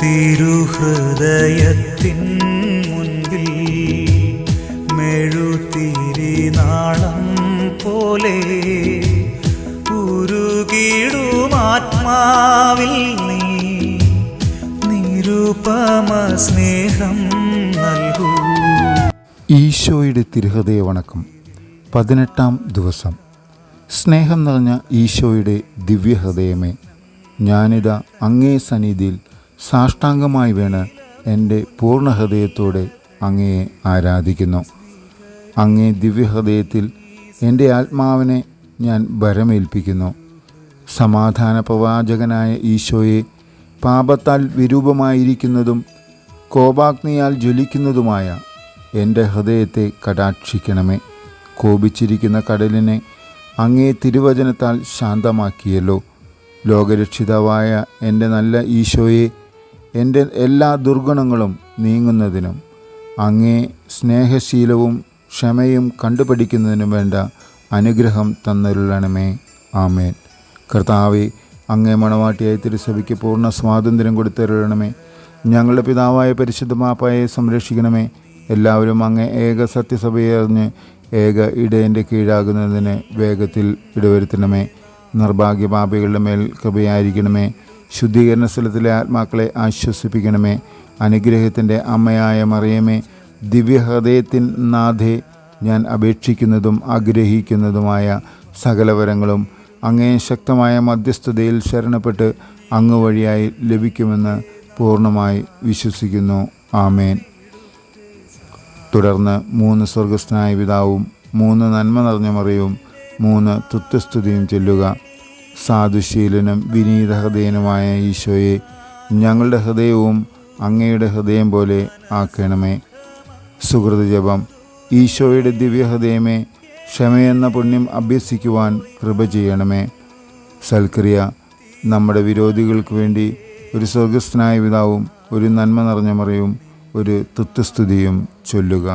തിരുഹൃദയത്തിൻ മുൻപിൽ മെഴുതിരിനാളം പോലെ ഉരുകിടുമാത്മാവിൽ നീ നിരുപമ സ്നേഹം നൽകൂ. ഈശോയുടെ തിരുഹൃദയ വണക്കം 18-ാം ദിവസം. സ്നേഹം നിറഞ്ഞ ഈശോയുടെ ദിവ്യഹൃദയമേ, ഞാനിതാ അങ്ങേ സന്നിധിയിൽ സാഷ്ടാംഗമായി വീണ് എൻ്റെ പൂർണ്ണ ഹൃദയത്തോടെ അങ്ങയെ ആരാധിക്കുന്നു. അങ്ങേ ദിവ്യഹൃദയത്തിൽ എൻ്റെ ആത്മാവിനെ ഞാൻ ഭരമേൽപ്പിക്കുന്നു. സമാധാന പ്രവാചകനായ ഈശോയെ, പാപത്താൽ വിരൂപമായിരിക്കുന്നതും കോപാഗ്നിയാൽ ജ്വലിക്കുന്നതുമായ എൻ്റെ ഹൃദയത്തെ കടാക്ഷിക്കണമേ. കോപിച്ചിരിക്കുന്ന കടലിനെ അങ്ങേ തിരുവചനത്താൽ ശാന്തമാക്കിയല്ലോ. ലോകരക്ഷിതാവായ എൻ്റെ നല്ല ഈശോയെ, എൻ്റെ എല്ലാ ദുർഗുണങ്ങളും നീങ്ങുന്നതിനും അങ്ങേ സ്നേഹശീലവും ക്ഷമയും കണ്ടുപഠിക്കുന്നതിനും വേണ്ട അനുഗ്രഹം തന്നരുളണമേ. ആമേൻ. കർത്താവേ, അങ്ങേ മണവാട്ടിയായ തിരുസഭയ്ക്ക് പൂർണ്ണ സ്വാതന്ത്ര്യം കൊടുത്തരുളണമേ. ഞങ്ങളുടെ പിതാവായ പരിശുദ്ധ മാപ്പായെ സംരക്ഷിക്കണമേ. എല്ലാവരും അങ്ങേ ഏക സത്യസഭയെ അറിഞ്ഞ് ഏക ഇടയൻ്റെ കീഴാകുന്നതിന് വേഗത്തിൽ ഇടവരുത്തണമേ. നിർഭാഗ്യപാപികളുടെ മേൽ കൃപയായിരിക്കണമേ. ശുദ്ധീകരണ സ്ഥലത്തിലെ ആത്മാക്കളെ ആശ്വസിപ്പിക്കണമേ. അനുഗ്രഹത്തിൻ്റെ അമ്മയായ മറിയമേ, ദിവ്യഹൃദയത്തിൻ നാഥേ, ഞാൻ അപേക്ഷിക്കുന്നതും ആഗ്രഹിക്കുന്നതുമായ സകലവരങ്ങളും അങ്ങേ ശക്തമായ മധ്യസ്ഥതയിൽ ശരണപ്പെട്ട് അങ്ങ് വഴിയായി ലഭിക്കുമെന്ന് പൂർണ്ണമായി വിശ്വസിക്കുന്നു. ആമേൻ. തുടർന്ന് 3 സ്വർഗസ്ഥനായ പിതാവും 3 നന്മ നിറഞ്ഞ മറിയവും 3 തുത്യസ്തുതിയും ചൊല്ലുക. സാധുശീലനും വിനീത ഹൃദയനുമായ ഈശോയെ, ഞങ്ങളുടെ ഹൃദയവും അങ്ങയുടെ ഹൃദയം പോലെ ആക്കണമേ. സുഹൃത ജപം. ഈശോയുടെ ദിവ്യഹൃദയമേ, ക്ഷമയെന്ന പുണ്യം അഭ്യസിക്കുവാൻ കൃപ ചെയ്യണമേ. സൽക്രിയ. നമ്മുടെ വിരോധികൾക്ക് വേണ്ടി ഒരു സ്വർഗസ്ഥനായ പിതാവും 1 നന്മ നിറഞ്ഞ മറിയവും 1 തുത്യസ്തുതിയും ചൊല്ലുക.